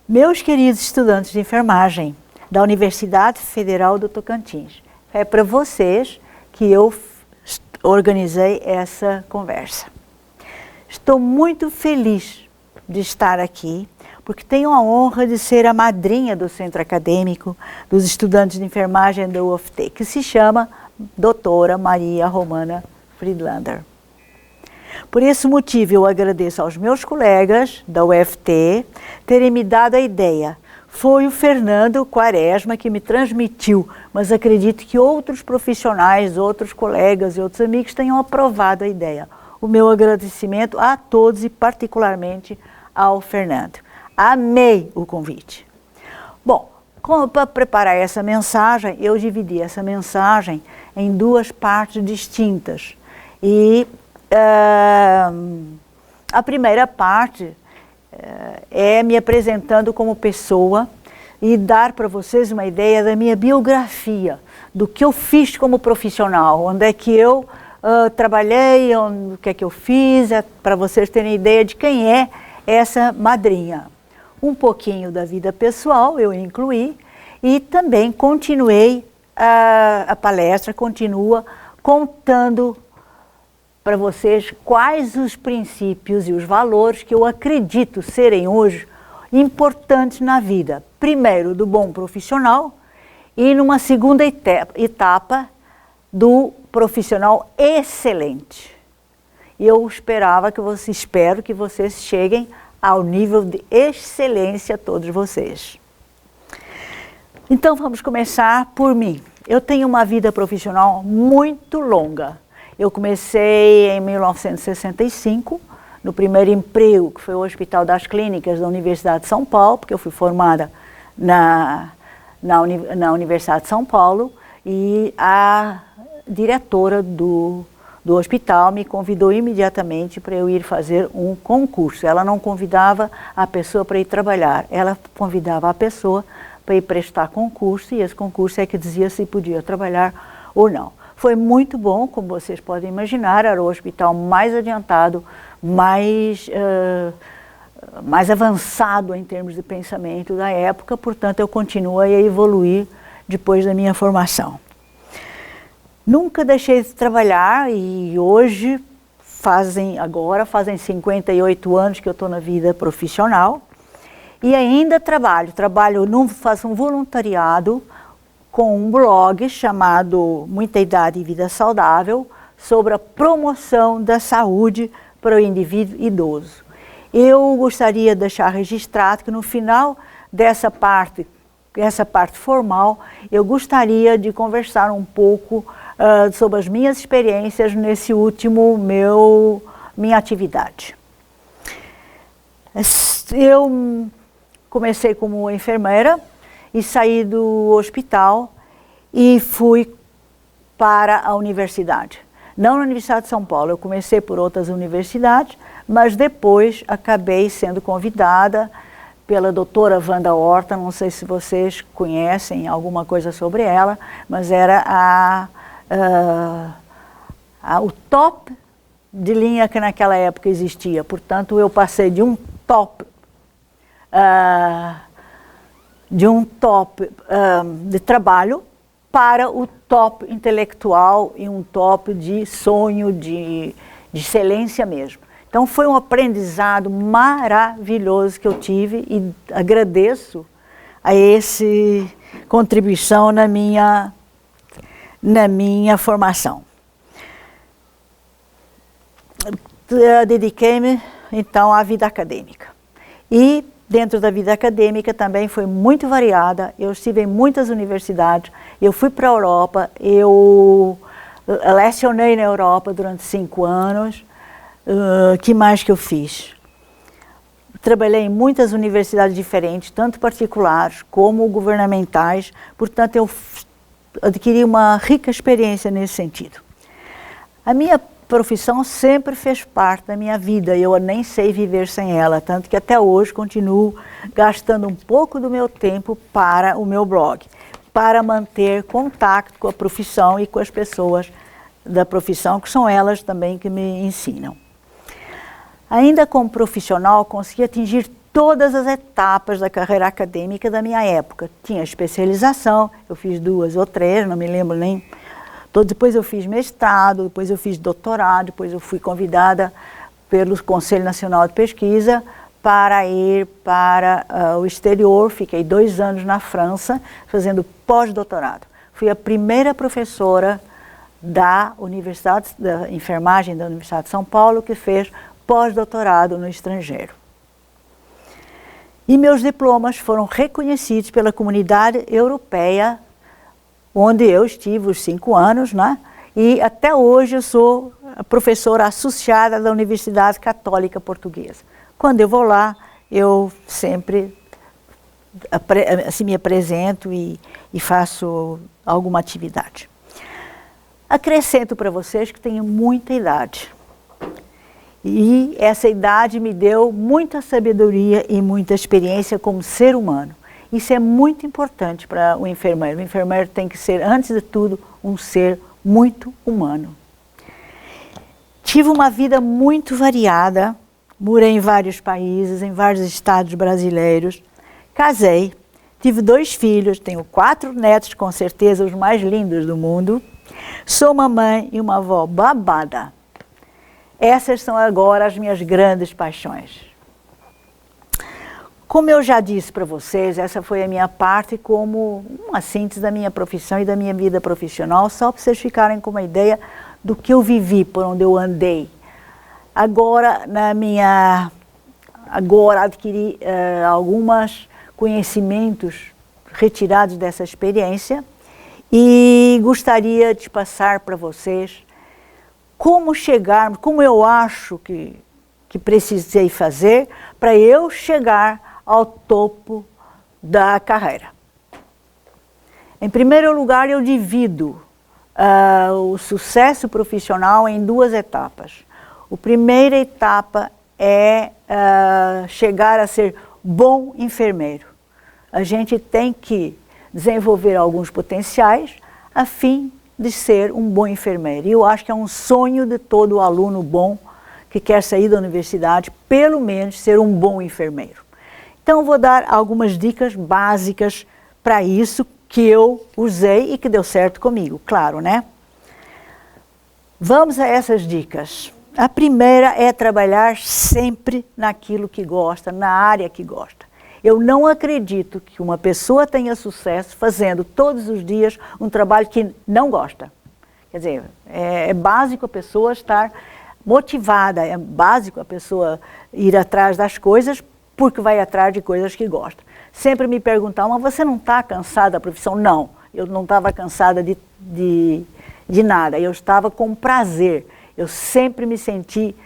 Meus queridos estudantes de enfermagem da Universidade Federal do Tocantins, é para vocês que eu organizei essa conversa. Estou muito feliz de estar aqui, porque tenho a honra de ser a madrinha do centro acadêmico dos estudantes de enfermagem da UFT, que se chama Doutora Maria Romana Friedlander. Por esse motivo, eu agradeço aos meus colegas da UFT terem me dado a ideia. Foi o Fernando Quaresma que me transmitiu, mas acredito que outros profissionais, outros colegas e outros amigos tenham aprovado a ideia. O meu agradecimento a todos e particularmente ao Fernando. Amei o convite. Bom, para preparar essa mensagem, eu dividi essa mensagem em duas partes distintas. E a primeira parte é me apresentando como pessoa e dar para vocês uma ideia da minha biografia, do que eu fiz como profissional, onde é que eu trabalhei, o que é que eu fiz, para vocês terem ideia de quem é essa madrinha. Um pouquinho da vida pessoal eu incluí e também continuei, a palestra continua contando para vocês quais os princípios e os valores que eu acredito serem hoje importantes na vida. Primeiro, do bom profissional e numa segunda etapa do profissional excelente. Eu espero que vocês cheguem ao nível de excelência, todos vocês. Então vamos começar por mim. Eu tenho uma vida profissional muito longa. Eu comecei em 1965, no primeiro emprego, que foi o Hospital das Clínicas da Universidade de São Paulo, porque eu fui formada na Universidade de São Paulo, e a diretora do hospital me convidou imediatamente para eu ir fazer um concurso. Ela não convidava a pessoa para ir trabalhar, ela convidava a pessoa para ir prestar concurso, e esse concurso é que dizia se podia trabalhar ou não. Foi muito bom, como vocês podem imaginar, era o hospital mais adiantado, mais avançado em termos de pensamento da época, portanto eu continuei a evoluir depois da minha formação. Nunca deixei de trabalhar e hoje, fazem 58 anos que eu estou na vida profissional e ainda faço um voluntariado com um blog chamado Muita Idade e Vida Saudável, sobre a promoção da saúde para o indivíduo idoso. Eu gostaria de deixar registrado que no final dessa parte formal, eu gostaria de conversar um pouco sobre as minhas experiências nesse último minha atividade. Eu comecei como enfermeira e saí do hospital e fui para a universidade. Não na Universidade de São Paulo, eu comecei por outras universidades, mas depois acabei sendo convidada pela doutora Wanda Horta, não sei se vocês conhecem alguma coisa sobre ela, mas era o top de linha que naquela época existia. Portanto, eu passei de um top de trabalho para o top intelectual e um top de sonho, de excelência mesmo. Então foi um aprendizado maravilhoso que eu tive e agradeço a essa contribuição na minha formação. Dediquei-me então à vida acadêmica. E dentro da vida acadêmica também foi muito variada. Eu estive em muitas universidades, eu fui para a Europa, eu lecionei na Europa durante 5 anos. Que mais que eu fiz? Trabalhei em muitas universidades diferentes, tanto particulares como governamentais, portanto eu adquiri uma rica experiência nesse sentido. A minha profissão sempre fez parte da minha vida, eu nem sei viver sem ela, tanto que até hoje continuo gastando um pouco do meu tempo para o meu blog, para manter contato com a profissão e com as pessoas da profissão, que são elas também que me ensinam. Ainda como profissional, consegui atingir todas as etapas da carreira acadêmica da minha época. Tinha especialização, eu fiz 2 ou 3, não me lembro nem. Depois eu fiz mestrado, depois eu fiz doutorado, depois eu fui convidada pelo Conselho Nacional de Pesquisa para ir para o exterior. Fiquei 2 anos na França fazendo pós-doutorado. Fui a primeira professora da Universidade da Enfermagem da Universidade de São Paulo que fez pós-doutorado no estrangeiro. E meus diplomas foram reconhecidos pela comunidade europeia, onde eu estive os 5 anos, né? E até hoje eu sou professora associada da Universidade Católica Portuguesa. Quando eu vou lá, eu sempre assim, me apresento e faço alguma atividade. Acrescento para vocês que tenho muita idade. E essa idade me deu muita sabedoria e muita experiência como ser humano. Isso é muito importante para o enfermeiro. O enfermeiro tem que ser, antes de tudo, um ser muito humano. Tive uma vida muito variada, morei em vários países, em vários estados brasileiros, casei, tive 2 filhos, tenho 4 netos, com certeza os mais lindos do mundo, sou mamãe e uma avó babada. Essas são agora as minhas grandes paixões. Como eu já disse para vocês, essa foi a minha parte como uma síntese da minha profissão e da minha vida profissional, só para vocês ficarem com uma ideia do que eu vivi, por onde eu andei. Agora adquiri alguns conhecimentos retirados dessa experiência e gostaria de passar para vocês como eu acho que precisei fazer para eu chegar ao topo da carreira. Em primeiro lugar, eu divido o sucesso profissional em 2 etapas. A primeira etapa é chegar a ser bom enfermeiro. A gente tem que desenvolver alguns potenciais a fim de ser um bom enfermeiro. E eu acho que é um sonho de todo aluno bom que quer sair da universidade, pelo menos ser um bom enfermeiro. Então eu vou dar algumas dicas básicas para isso que eu usei e que deu certo comigo, claro, né? Vamos a essas dicas. A primeira é trabalhar sempre naquilo que gosta, na área que gosta. Eu não acredito que uma pessoa tenha sucesso fazendo todos os dias um trabalho que não gosta. Quer dizer, é básico a pessoa estar motivada, é básico a pessoa ir atrás das coisas porque vai atrás de coisas que gosta. Sempre me perguntam, mas você não está cansada da profissão? Não, eu não estava cansada de nada, eu estava com prazer. Eu sempre me senti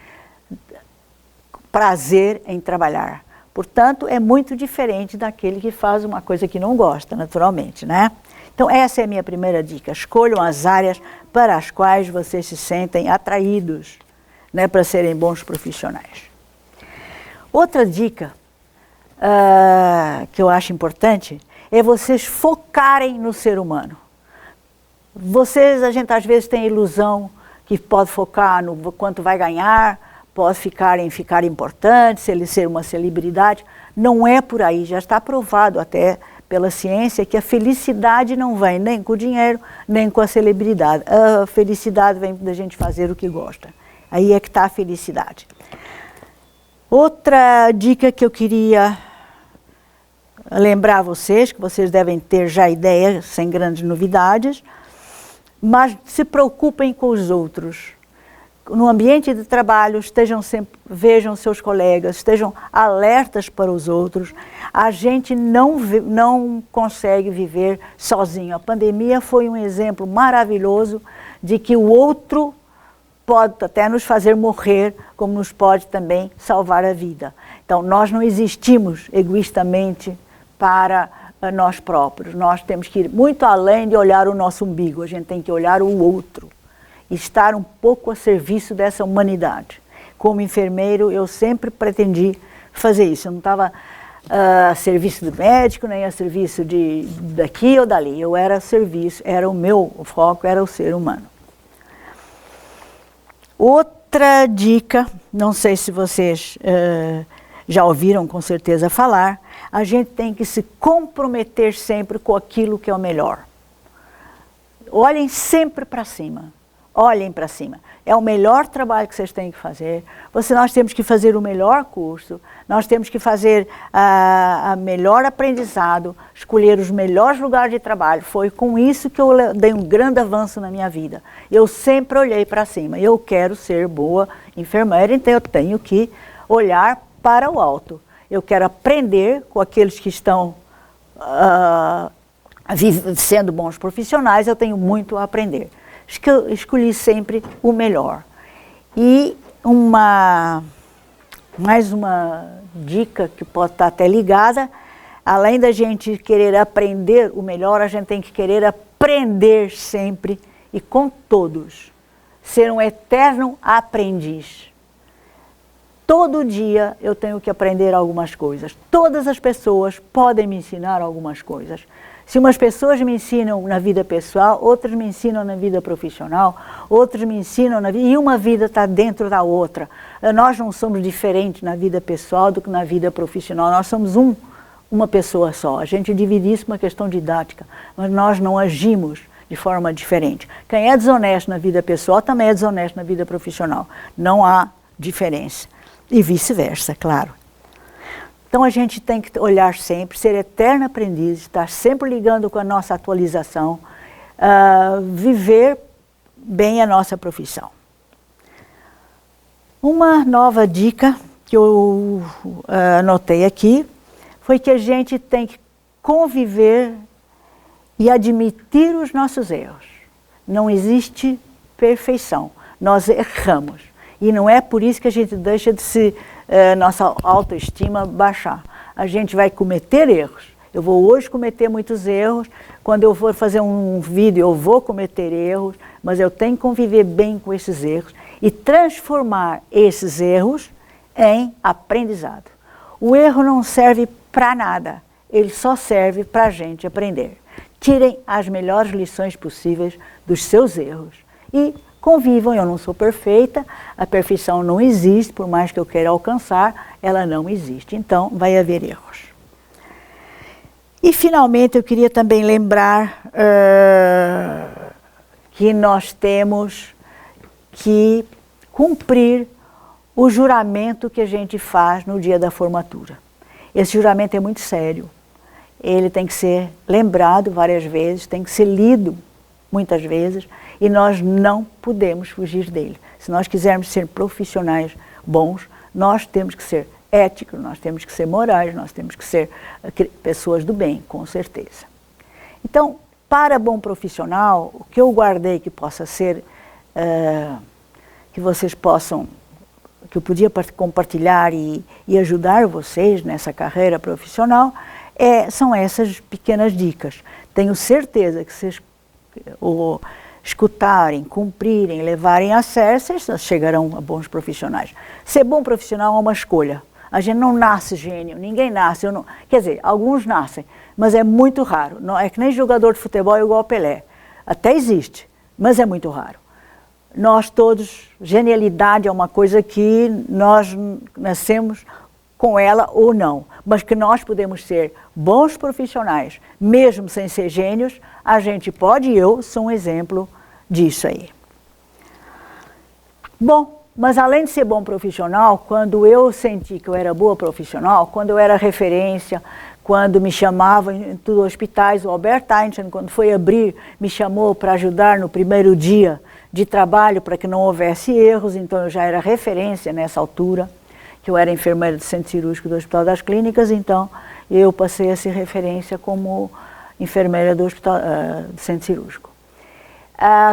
prazer em trabalhar. Portanto, é muito diferente daquele que faz uma coisa que não gosta, naturalmente, né? Então, essa é a minha primeira dica. Escolham as áreas para as quais vocês se sentem atraídos, né, para serem bons profissionais. Outra dica que eu acho importante é vocês focarem no ser humano. A gente às vezes tem a ilusão que pode focar no quanto vai ganhar, pode ficar importante, se ele ser uma celebridade. Não é por aí, já está provado até pela ciência que a felicidade não vem nem com o dinheiro, nem com a celebridade. A felicidade vem da gente fazer o que gosta. Aí é que está a felicidade. Outra dica que eu queria lembrar a vocês, que vocês devem ter já ideia, sem grandes novidades, mas se preocupem com os outros. No ambiente de trabalho, vejam seus colegas, estejam alertas para os outros. A gente não consegue viver sozinho. A pandemia foi um exemplo maravilhoso de que o outro pode até nos fazer morrer, como nos pode também salvar a vida. Então, nós não existimos egoístamente para nós próprios. Nós temos que ir muito além de olhar o nosso umbigo. A gente tem que olhar o outro. Estar um pouco a serviço dessa humanidade. Como enfermeiro, eu sempre pretendi fazer isso. Eu não estava a serviço do médico, nem a serviço daqui ou dali. Eu era a serviço, o meu foco era o ser humano. Outra dica, não sei se vocês já ouviram com certeza falar, a gente tem que se comprometer sempre com aquilo que é o melhor. Olhem sempre para cima. Olhem para cima. É o melhor trabalho que vocês têm que fazer. Nós temos que fazer o melhor curso, nós temos que fazer a melhor aprendizado, escolher os melhores lugares de trabalho. Foi com isso que eu dei um grande avanço na minha vida. Eu sempre olhei para cima. Eu quero ser boa enfermeira, então eu tenho que olhar para o alto. Eu quero aprender com aqueles que estão sendo bons profissionais, eu tenho muito a aprender. Escolhi sempre o melhor. E mais uma dica que pode estar até ligada, além da gente querer aprender o melhor, a gente tem que querer aprender sempre e com todos. Ser um eterno aprendiz. Todo dia eu tenho que aprender algumas coisas. Todas as pessoas podem me ensinar algumas coisas. Se umas pessoas me ensinam na vida pessoal, outras me ensinam na vida profissional, outras me ensinam na vida... E uma vida está dentro da outra. Nós não somos diferentes na vida pessoal do que na vida profissional. Nós somos uma pessoa só. A gente divide isso por uma questão didática, mas nós não agimos de forma diferente. Quem é desonesto na vida pessoal também é desonesto na vida profissional. Não há diferença. E vice-versa, claro. Então a gente tem que olhar sempre, ser eterno aprendiz, estar sempre ligando com a nossa atualização, viver bem a nossa profissão. Uma nova dica que eu anotei aqui foi que a gente tem que conviver e admitir os nossos erros. Não existe perfeição, nós erramos. E não é por isso que a gente deixa de nossa autoestima baixar. A gente vai cometer erros. Eu vou hoje cometer muitos erros. Quando eu for fazer um vídeo, eu vou cometer erros. Mas eu tenho que conviver bem com esses erros e transformar esses erros em aprendizado. O erro não serve para nada. Ele só serve para a gente aprender. Tirem as melhores lições possíveis dos seus erros. E convivam, eu não sou perfeita, a perfeição não existe, por mais que eu queira alcançar, ela não existe. Então, vai haver erros. E, finalmente, eu queria também lembrar que nós temos que cumprir o juramento que a gente faz no dia da formatura. Esse juramento é muito sério. Ele tem que ser lembrado várias vezes, tem que ser lido muitas vezes, e nós não podemos fugir dele. Se nós quisermos ser profissionais bons, nós temos que ser éticos, nós temos que ser morais, nós temos que ser pessoas do bem, com certeza. Então, para bom profissional, o que eu guardei que possa ser, que vocês possam, que eu podia compartilhar e ajudar vocês nessa carreira profissional, são essas pequenas dicas. Tenho certeza que vocês escutarem, cumprirem, levarem a sério, vocês chegarão a bons profissionais. Ser bom profissional é uma escolha. A gente não nasce gênio, ninguém nasce. Quer dizer, alguns nascem, mas é muito raro. Não, é que nem jogador de futebol é igual ao Pelé. Até existe, mas é muito raro. Nós todos, genialidade é uma coisa que nós nascemos com ela ou não, mas que nós podemos ser bons profissionais, mesmo sem ser gênios, a gente pode, e eu sou um exemplo disso aí. Bom, mas além de ser bom profissional, quando eu senti que eu era boa profissional, quando eu era referência, quando me chamavam em todos os hospitais, o Albert Einstein, quando foi abrir, me chamou para ajudar no primeiro dia de trabalho para que não houvesse erros, então eu já era referência nessa altura, que eu era enfermeira do Centro Cirúrgico do Hospital das Clínicas, então eu passei a ser referência como enfermeira do Centro Cirúrgico.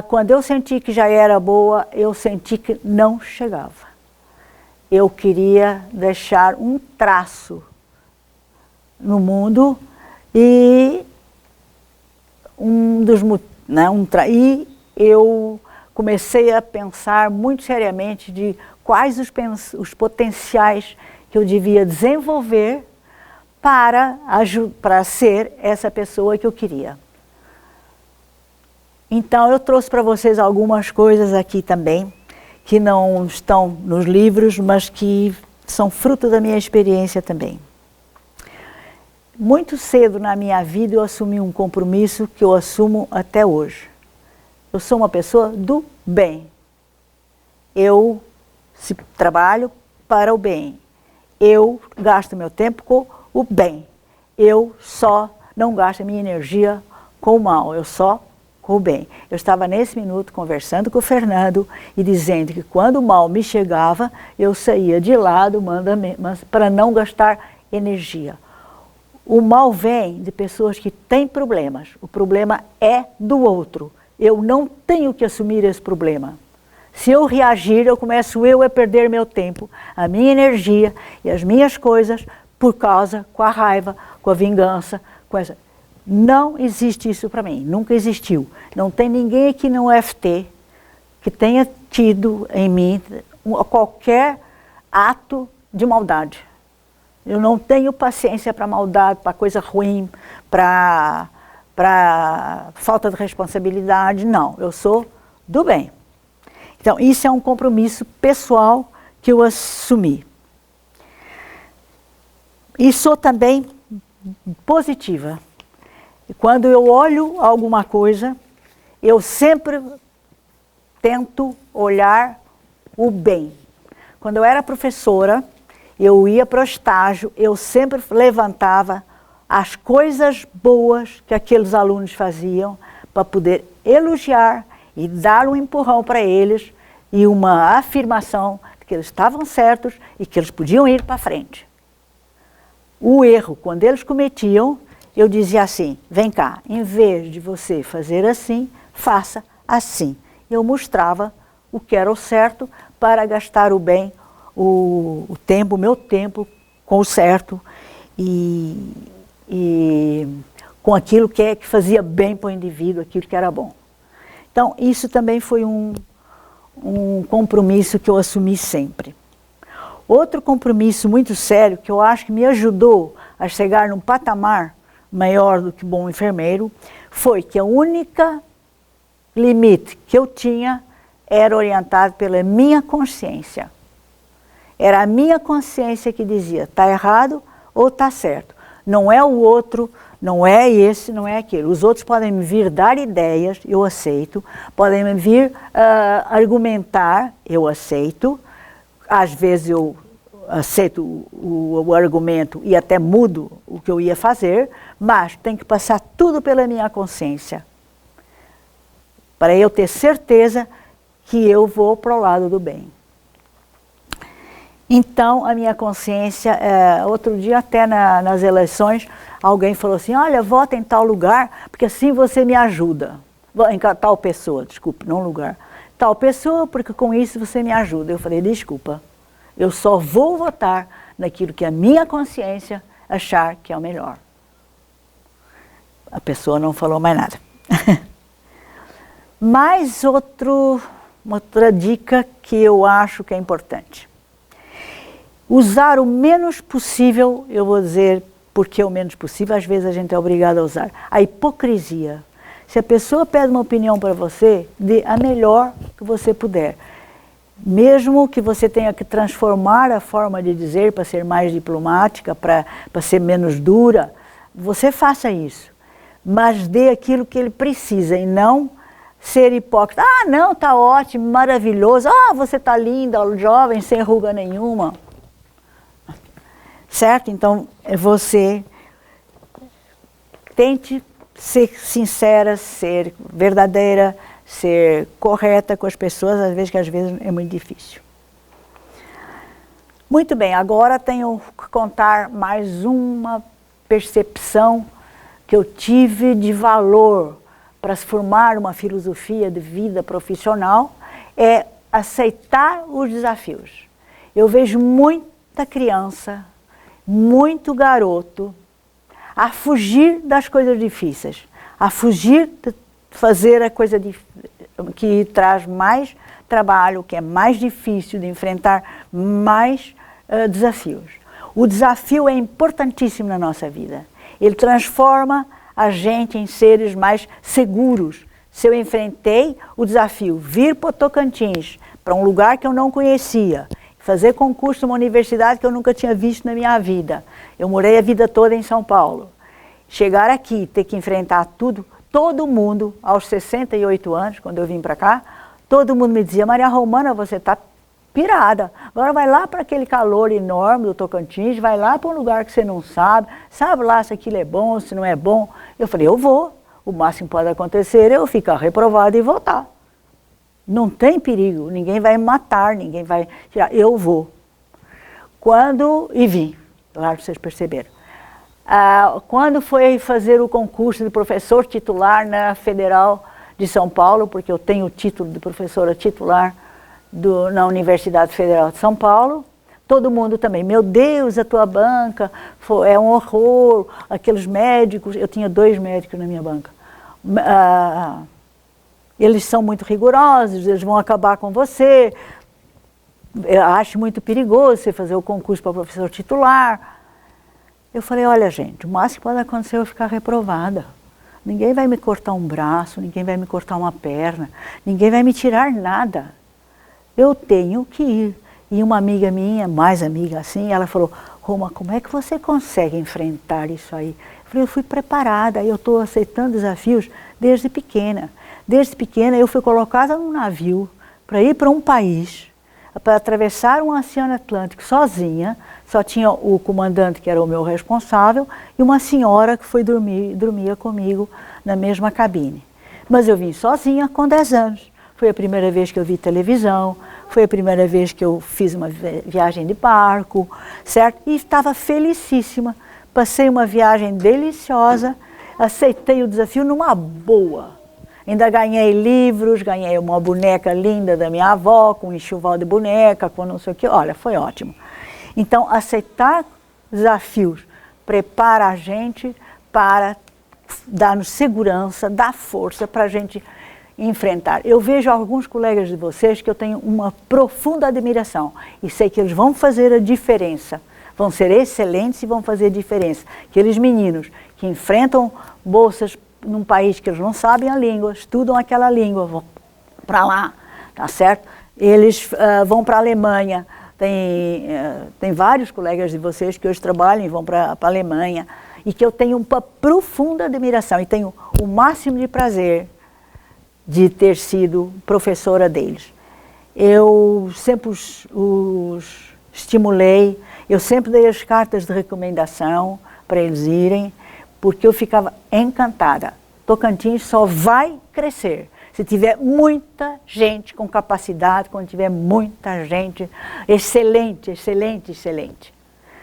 Quando eu senti que já era boa, eu senti que não chegava. Eu queria deixar um traço no mundo e eu comecei a pensar muito seriamente de quais os potenciais que eu devia desenvolver para ser essa pessoa que eu queria. Então eu trouxe para vocês algumas coisas aqui também, que não estão nos livros, mas que são fruto da minha experiência também. Muito cedo na minha vida eu assumi um compromisso que eu assumo até hoje. Eu sou uma pessoa do bem. Eu trabalho para o bem. Eu gasto meu tempo com o bem. Eu só não gasto a minha energia com o mal, eu só com o bem. Eu estava nesse minuto conversando com o Fernando e dizendo que quando o mal me chegava, eu saía de lado para não gastar energia. O mal vem de pessoas que têm problemas. O problema é do outro. Eu não tenho que assumir esse problema. Se eu reagir, eu começo a perder meu tempo, a minha energia e as minhas coisas com a raiva, com a vingança, com essa. Não existe isso para mim, nunca existiu. Não tem ninguém aqui no UFT que tenha tido em mim qualquer ato de maldade. Eu não tenho paciência para maldade, para coisa ruim, para falta de responsabilidade, não. Eu sou do bem. Então, isso é um compromisso pessoal que eu assumi. E sou também positiva. E quando eu olho alguma coisa, eu sempre tento olhar o bem. Quando eu era professora, eu ia para o estágio, eu sempre levantava as coisas boas que aqueles alunos faziam para poder elogiar e dar um empurrão para eles e uma afirmação de que eles estavam certos e que eles podiam ir para frente. O erro, quando eles cometiam, eu dizia assim, vem cá, em vez de você fazer assim, faça assim. Eu mostrava o que era o certo para gastar o bem, o meu tempo com o certo e com aquilo que fazia bem para o indivíduo, aquilo que era bom. Então, isso também foi um compromisso que eu assumi sempre. Outro compromisso muito sério, que eu acho que me ajudou a chegar num patamar maior do que bom enfermeiro, foi que a única limite que eu tinha era orientado pela minha consciência. Era a minha consciência que dizia, está errado ou está certo. Não é o outro, não é esse, não é aquele. Os outros podem me vir dar ideias, eu aceito. Podem me vir argumentar, eu aceito. Às vezes eu aceito o argumento e até mudo o que eu ia fazer, mas tem que passar tudo pela minha consciência. Para eu ter certeza que eu vou para o lado do bem. Então, a minha consciência, outro dia até nas eleições, alguém falou assim, olha, vota em tal lugar, porque assim você me ajuda. Em tal pessoa, desculpe, não lugar. Tal pessoa, porque com isso você me ajuda. Eu falei, desculpa, eu só vou votar naquilo que a minha consciência achar que é o melhor. A pessoa não falou mais nada. Mais outra dica que eu acho que é importante. Usar o menos possível, eu vou dizer porque o menos possível, às vezes a gente é obrigado a usar. A hipocrisia. Se a pessoa pede uma opinião para você, dê a melhor que você puder. Mesmo que você tenha que transformar a forma de dizer para ser mais diplomática, para ser menos dura, você faça isso. Mas dê aquilo que ele precisa e não ser hipócrita. Ah, não, está ótimo, maravilhoso. Ah, você está linda, jovem, sem ruga nenhuma. Certo? Então, você tente ser sincera, ser verdadeira, ser correta com as pessoas, às vezes é muito difícil. Muito bem, agora tenho que contar mais uma percepção que eu tive de valor para se formar uma filosofia de vida profissional, é aceitar os desafios. Eu vejo muita criança, muito garoto, a fugir das coisas difíceis, a fugir de fazer a coisa que traz mais trabalho, que é mais difícil de enfrentar, mais desafios. O desafio é importantíssimo na nossa vida. Ele transforma a gente em seres mais seguros. Se eu enfrentei o desafio, vir para o Tocantins, para um lugar que eu não conhecia, fazer concurso numa universidade que eu nunca tinha visto na minha vida. Eu morei a vida toda em São Paulo. Chegar aqui, ter que enfrentar tudo, todo mundo, aos 68 anos, quando eu vim para cá, todo mundo me dizia, Maria Romana, você está pirada. Agora vai lá para aquele calor enorme do Tocantins, vai lá para um lugar que você não sabe lá se aquilo é bom, se não é bom. Eu falei, eu vou. O máximo que pode acontecer é eu ficar reprovada e voltar. Não tem perigo, ninguém vai me matar, ninguém vai tirar. Eu vou. E vim, claro, vocês perceberam. Quando foi fazer o concurso de professor titular na Federal de São Paulo, porque eu tenho o título de professora titular na Universidade Federal de São Paulo, todo mundo também, meu Deus, a tua banca é um horror, aqueles médicos, eu tinha 2 médicos na minha banca, eles são muito rigorosos, eles vão acabar com você, eu acho muito perigoso você fazer o concurso para professor titular. Eu falei, olha gente, o máximo que pode acontecer é eu ficar reprovada. Ninguém vai me cortar um braço, ninguém vai me cortar uma perna, ninguém vai me tirar nada. Eu tenho que ir. E uma amiga minha, mais amiga assim, ela falou, Roma, como é que você consegue enfrentar isso aí? Eu falei, eu fui preparada, eu estou aceitando desafios desde pequena. Desde pequena eu fui colocada num navio para ir para um país, para atravessar um oceano Atlântico sozinha, só tinha o comandante que era o meu responsável e uma senhora que dormia comigo na mesma cabine. Mas eu vim sozinha com 10 anos. Foi a primeira vez que eu vi televisão, foi a primeira vez que eu fiz uma viagem de barco, certo? E estava felicíssima. Passei uma viagem deliciosa, aceitei o desafio numa boa. Ainda ganhei livros, ganhei uma boneca linda da minha avó, com um enxoval de boneca, com não sei o que. Olha, foi ótimo. Então, aceitar desafios prepara a gente para dar-nos segurança, dar força para a gente enfrentar. Eu vejo alguns colegas de vocês que eu tenho uma profunda admiração e sei que eles vão fazer a diferença, vão ser excelentes e vão fazer a diferença. Aqueles meninos que enfrentam bolsas num país que eles não sabem a língua, estudam aquela língua, vão para lá, tá certo? Eles vão para a Alemanha, tem vários colegas de vocês que hoje trabalham e vão para a Alemanha, e que eu tenho uma profunda admiração e tenho o máximo de prazer de ter sido professora deles. Eu sempre os estimulei, eu sempre dei as cartas de recomendação para eles irem, porque eu ficava encantada. Tocantins só vai crescer se tiver muita gente com capacidade, quando tiver muita gente excelente, excelente, excelente.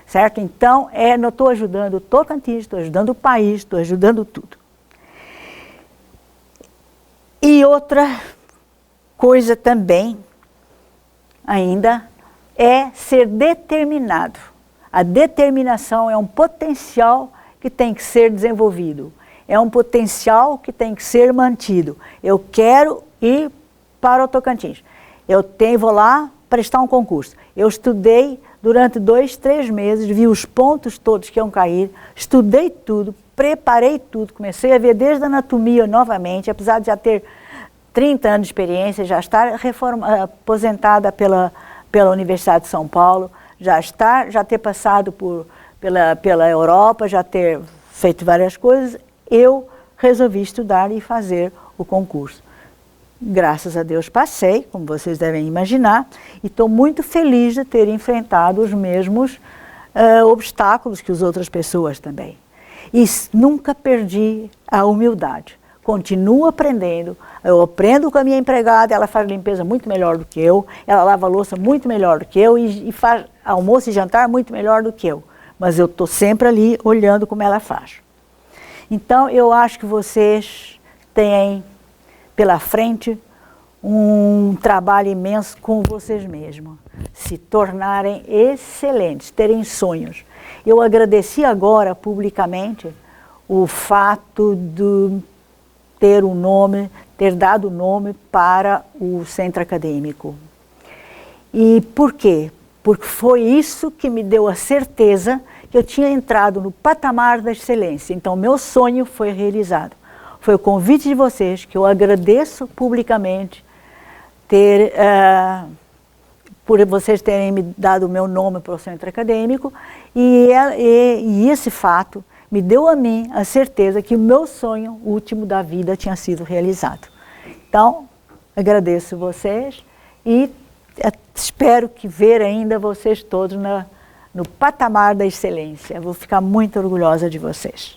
Certo? Então, eu estou ajudando o Tocantins, estou ajudando o país, estou ajudando tudo. E outra coisa também, ainda, é ser determinado. A determinação é um potencial que tem que ser desenvolvido. É um potencial que tem que ser mantido. Eu quero ir para o Tocantins. Vou lá prestar um concurso. Eu estudei durante 2, 3 meses, vi os pontos todos que iam cair, estudei tudo, preparei tudo, comecei a ver desde a anatomia novamente, apesar de já ter 30 anos de experiência, já estar aposentada pela Universidade de São Paulo, já ter passado pela Europa, já ter feito várias coisas, eu resolvi estudar e fazer o concurso. Graças a Deus passei, como vocês devem imaginar, e estou muito feliz de ter enfrentado os mesmos obstáculos que as outras pessoas também. E nunca perdi a humildade. Continuo aprendendo, eu aprendo com a minha empregada, ela faz limpeza muito melhor do que eu, ela lava a louça muito melhor do que eu e faz almoço e jantar muito melhor do que eu. Mas eu estou sempre ali olhando como ela faz. Então, eu acho que vocês têm pela frente um trabalho imenso com vocês mesmos, se tornarem excelentes, terem sonhos. Eu agradeci agora publicamente o fato de ter dado o nome para o centro acadêmico. E por quê? Porque foi isso que me deu a certeza que eu tinha entrado no patamar da excelência. Então, meu sonho foi realizado. Foi o convite de vocês, que eu agradeço publicamente, por vocês terem me dado o meu nome para o centro acadêmico, e esse fato me deu a mim a certeza que o meu sonho último da vida tinha sido realizado. Então, agradeço vocês e espero que ver ainda vocês todos no patamar da excelência. Eu vou ficar muito orgulhosa de vocês.